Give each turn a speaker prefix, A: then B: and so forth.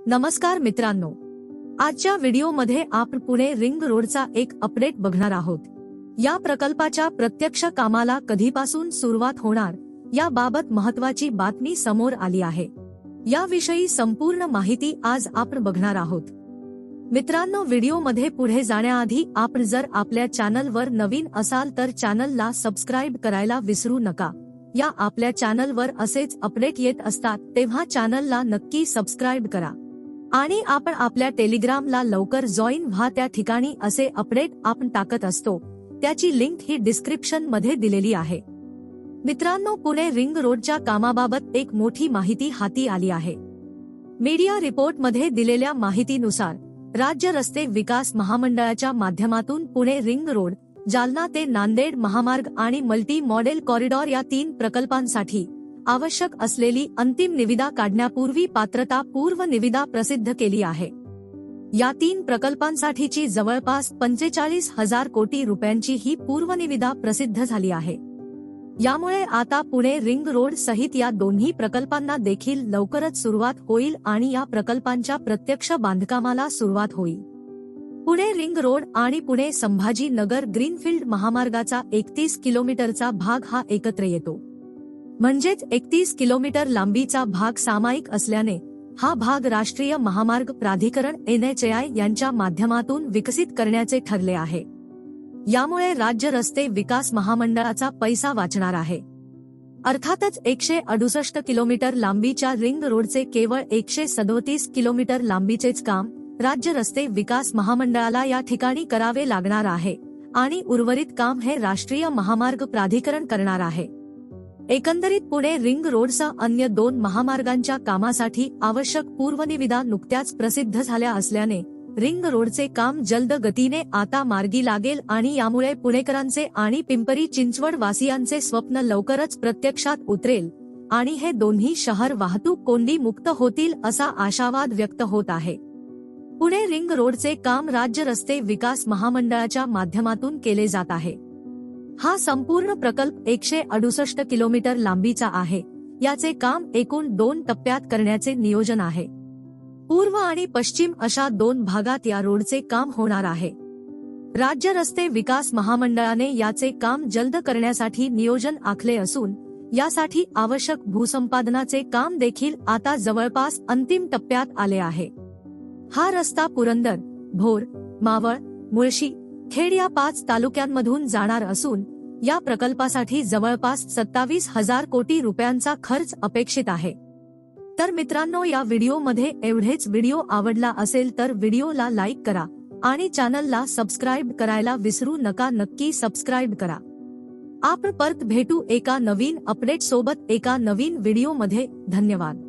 A: नमस्कार मित्रांनो, आजच्या व्हिडिओमध्ये आपण पुणे रिंग रोडचा एक अपडेट बघणार आहोत। या प्रकल्पाच्या प्रत्यक्ष कामाला कधीपासून सुरुवात होणार याबाबत महत्त्वाची बातमी समोर आली आहे। याविषयी संपूर्ण माहिती आज आपण बघणार आहोत। मित्रांनो, व्हिडिओमध्ये पुढे जाण्याआधी आपण जर आपल्या चॅनलवर नवीन असाल तर चॅनलला सबस्क्राइब करायला विसरू नका। या आपल्या चॅनलवर असेच अपडेट येत असतात, तेव्हा चॅनलला नक्की सबस्क्राइब करा आणि आपण आपल्या टेलिग्रामला लवकर जॉईन व्हा। त्या ठिकाणी असे अपडेट आपण टाकत असतो, त्याची लिंक ही डिस्क्रिप्शन मध्ये दिलेली आहे। मित्रांनो, पुणे रिंग रोडच्या कामाबाबत एक मोठी माहिती हाती आली आहे। मीडिया रिपोर्ट मध्ये दिलेल्या माहितीनुसार राज्य रस्ते विकास महामंडळाच्या माध्यमातून पुणे रिंग रोड, जालना ते नांदेड महामार्ग आणि मल्टी मॉडेल कॉरिडॉर या 3 प्रकल्पांसाठी आवश्यक असलेली अंतिम निविदा काढण्यापूर्वी पात्रता पूर्व निविदा प्रसिद्ध केली आहे। या 3 प्रकल्पांसाठीची जवळपास 45,000 कोटी रुपयांची ही पूर्व निविदा प्रसिद्ध झाली आहे। यामुळे आता पुणे रिंग रोड सहित या दोन्ही प्रकल्पांना देखील लवकरच सुरुवात होईल आणि या प्रकल्पांच्या प्रत्यक्ष बांधकामाला सुरुवात होईल। पुणे रिंग रोड आणि पुणे संभाजी नगर ग्रीनफील्ड महामार्गाचा 31 किलोमीटरचा भाग हा एकत्र येतो। म्हणजेच 31 किलोमीटर लांबीचा भाग सामायिक असल्याने हा भाग राष्ट्रीय महामार्ग प्राधिकरण NHAI यांच्या माध्यमातून विकसित करण्याचे ठरले आहे। यामुळे राज्य रस्ते विकास महामंडळाचा पैसा वाचणार आहे। अर्थातच 168 किलोमीटर लांबीच्या रिंग रोडचे केवळ 137 किलोमीटर लांबीचेच काम राज्य रस्ते विकास महामंडळाला या ठिकाणी करावे लागणार आहे आणि उर्वरित काम हे राष्ट्रीय महामार्ग प्राधिकरण करणार आहे। एकंदरीत पुणे रिंग रोडसह अन्य 2 महामार्गांच्या कामासाठी आवश्यक पूर्वनिविदा नुकत्याच प्रसिद्ध झाल्या असल्याने रिंग रोडचे काम जलद गतीने आता मार्गी लागेल आणि यामुळे पुणेकरांचे आणि पिंपरी चिंचवड वासियांचे स्वप्न लवकरच प्रत्यक्षात उतरेल आणि हे दोन्ही शहर वाहतूक कोंडी मुक्त होतील असा आशावाद व्यक्त होत आहे। पुणे रिंग रोडचे काम राज्य रस्ते विकास महामंडळाच्या माध्यमातून केले जात आहे। हा संपूर्ण प्रकल्प 168 किलोमीटर लांबीचा आहे। याचे काम एकूण 2 टप्प्यात करण्याचे नियोजन आहे। पूर्व आणि पश्चिम अशा 2 भागात या रोडचे काम होणार आहे। राज्य रस्ते विकास महामंडळाने याचे काम जलद करण्यासाठी नियोजन आखले असून यासाठी आवश्यक भूसंपादनाचे काम देखील आता जवळपास अंतिम टप्प्यात आले आहे। हा रस्ता पुरंदर, भोर, मावळ, मुळशी, खेड या 5 तालुक्यांमधून जाणार असून या प्रकल्पासाठी जवळपास 27,000 कोटी रुपयांचा खर्च अपेक्षित आहे। तर मित्रांनो, या व्हिडिओमध्ये एवढेच। व्हिडिओ आवडला असेल तर व्हिडिओला लाईक करा आणि चॅनलला सबस्क्राइब करायला विसरू नका। नक्की सबस्क्राइब करा। आपण परत भेटू एका नवीन अपडेट सोबत एका नवीन व्हिडिओमध्ये। धन्यवाद।